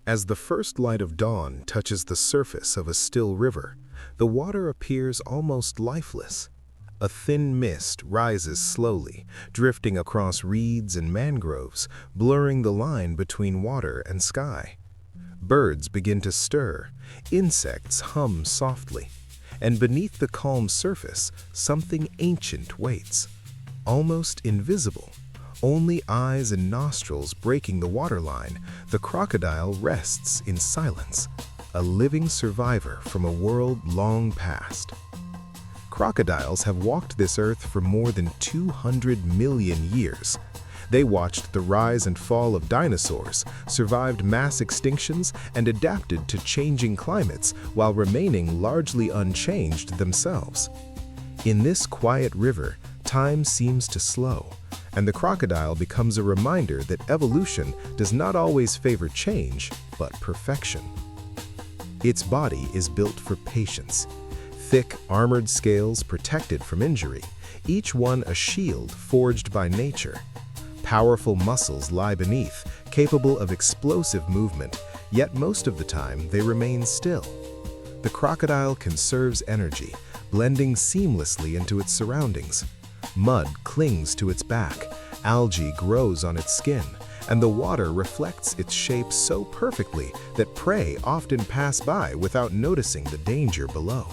As the first light of dawn touches the surface of a still river, the water appears almost lifeless. A thin mist rises slowly, drifting across reeds and mangroves, blurring the line between water and sky. Birds begin to stir, insects hum softly, and beneath the calm surface, something ancient waits. Almost invisible, only eyes and nostrils breaking the waterline, the crocodile rests in silence, a living survivor from a world long past. Crocodiles have walked this earth for more than 200 million years. They watched the rise and fall of dinosaurs, survived mass extinctions, and adapted to changing climates while remaining largely unchanged themselves. In this quiet river, time seems to slow, and the crocodile becomes a reminder that evolution does not always favor change, but perfection. Its body is built for patience. Thick, armored scales protected from injury, each one a shield forged by nature. Powerful muscles lie beneath, capable of explosive movement, yet most of the time they remain still. The crocodile conserves energy, blending seamlessly into its surroundings. Mud clings to its back, algae grows on its skin, and the water reflects its shape so perfectly that prey often pass by without noticing the danger below.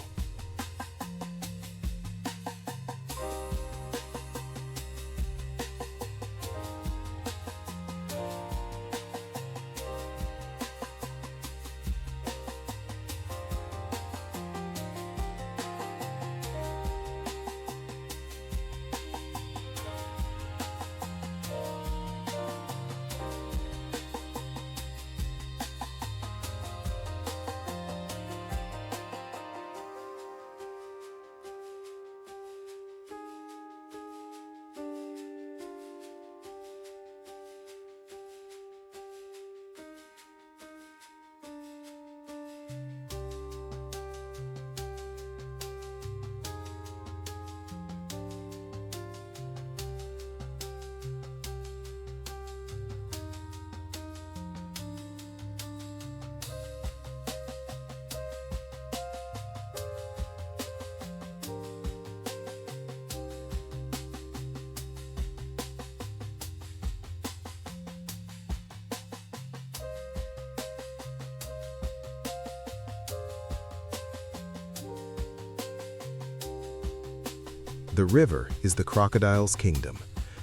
The river is the crocodile's kingdom.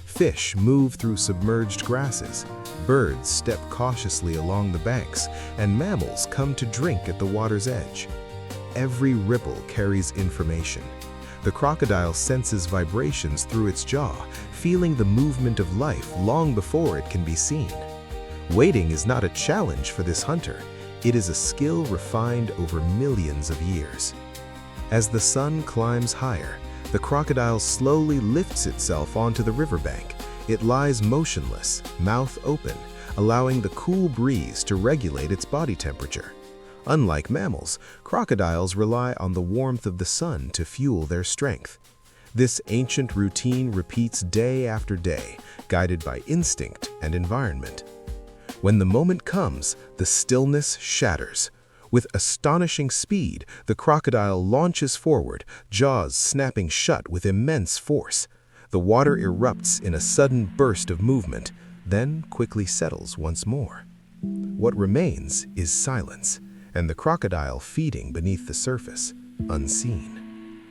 Fish move through submerged grasses, birds step cautiously along the banks, and mammals come to drink at the water's edge. Every ripple carries information. The crocodile senses vibrations through its jaw, feeling the movement of life long before it can be seen. Waiting is not a challenge for this hunter. It is a skill refined over millions of years. As the sun climbs higher, the crocodile slowly lifts itself onto the riverbank. It lies motionless, mouth open, allowing the cool breeze to regulate its body temperature. Unlike mammals, crocodiles rely on the warmth of the sun to fuel their strength. This ancient routine repeats day after day, guided by instinct and environment. When the moment comes, the stillness shatters. With astonishing speed, the crocodile launches forward, jaws snapping shut with immense force. The water erupts in a sudden burst of movement, then quickly settles once more. What remains is silence, and the crocodile feeding beneath the surface, unseen.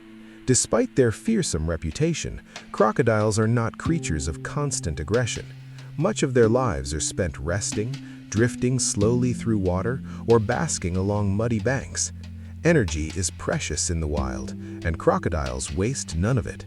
Despite their fearsome reputation, crocodiles are not creatures of constant aggression. Much of their lives are spent resting, drifting slowly through water, or basking along muddy banks. Energy is precious in the wild, and crocodiles waste none of it.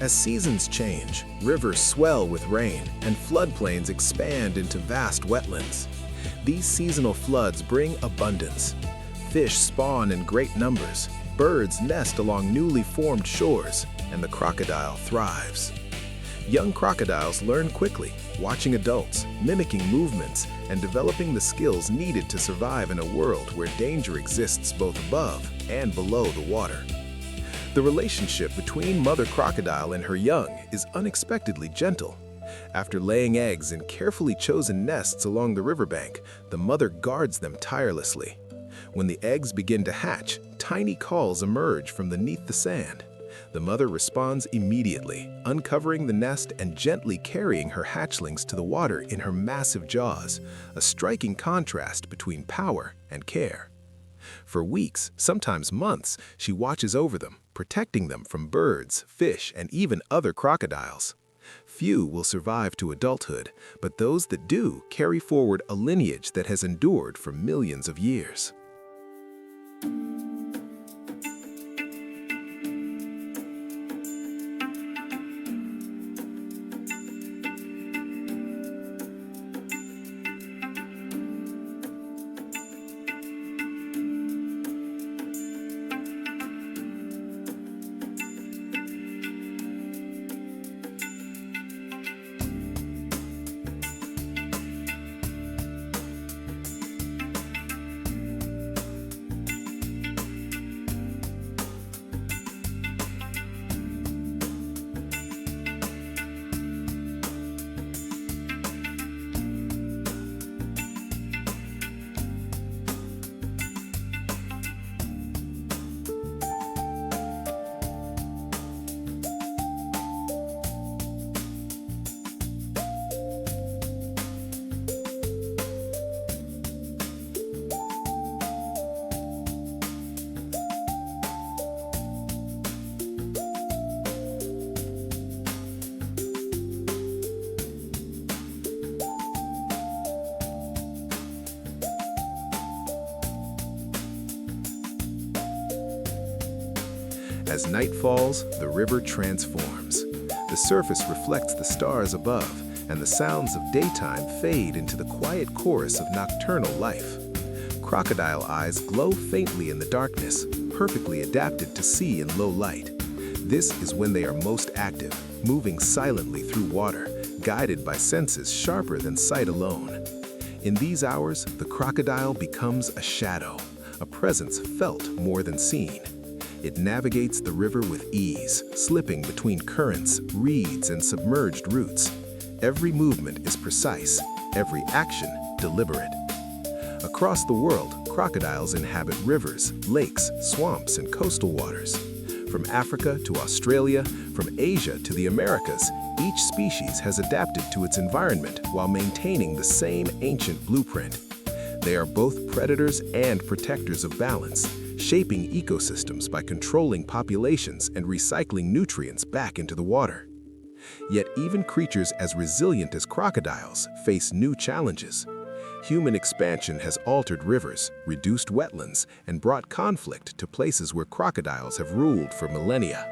As seasons change, rivers swell with rain, and floodplains expand into vast wetlands. These seasonal floods bring abundance. Fish spawn in great numbers, birds nest along newly formed shores, and the crocodile thrives. Young crocodiles learn quickly, watching adults, mimicking movements, and developing the skills needed to survive in a world where danger exists both above and below the water. The relationship between mother crocodile and her young is unexpectedly gentle. After laying eggs in carefully chosen nests along the riverbank, the mother guards them tirelessly. When the eggs begin to hatch, tiny calls emerge from beneath the sand. The mother responds immediately, uncovering the nest and gently carrying her hatchlings to the water in her massive jaws, a striking contrast between power and care. For weeks, sometimes months, she watches over them, protecting them from birds, fish, and even other crocodiles. Few will survive to adulthood, but those that do carry forward a lineage that has endured for millions of years. As night falls, the river transforms. The surface reflects the stars above, and the sounds of daytime fade into the quiet chorus of nocturnal life. Crocodile eyes glow faintly in the darkness, perfectly adapted to see in low light. This is when they are most active, moving silently through water, guided by senses sharper than sight alone. In these hours, the crocodile becomes a shadow, a presence felt more than seen. It navigates the river with ease, slipping between currents, reeds, and submerged roots. Every movement is precise, every action deliberate. Across the world, crocodiles inhabit rivers, lakes, swamps, and coastal waters. From Africa to Australia, from Asia to the Americas, each species has adapted to its environment while maintaining the same ancient blueprint. They are both predators and protectors of balance, shaping ecosystems by controlling populations and recycling nutrients back into the water. Yet even creatures as resilient as crocodiles face new challenges. Human expansion has altered rivers, reduced wetlands, and brought conflict to places where crocodiles have ruled for millennia.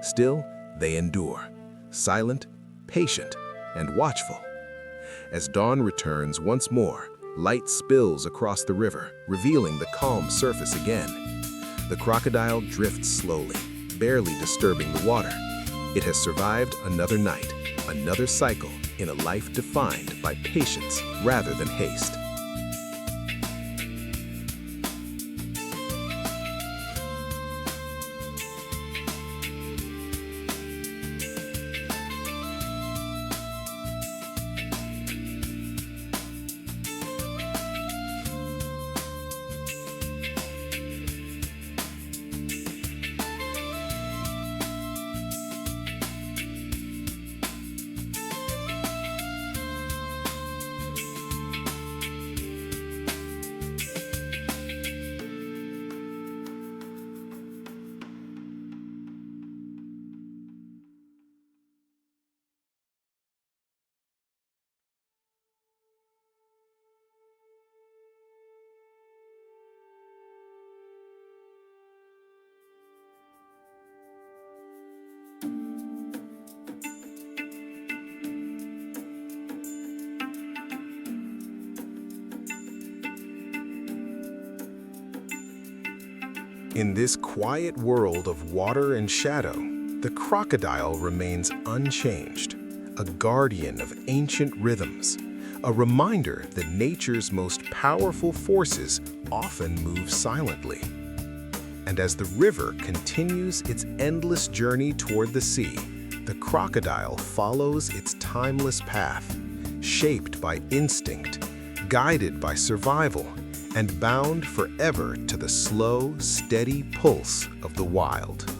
Still, they endure, silent, patient, and watchful. As dawn returns once more, light spills across the river, revealing the calm surface again. The crocodile drifts slowly, barely disturbing the water. It has survived another night, another cycle in a life defined by patience rather than haste. In this quiet world of water and shadow, the crocodile remains unchanged, a guardian of ancient rhythms, a reminder that nature's most powerful forces often move silently. And as the river continues its endless journey toward the sea, the crocodile follows its timeless path, shaped by instinct, guided by survival, and bound forever to the slow, steady pulse of the wild.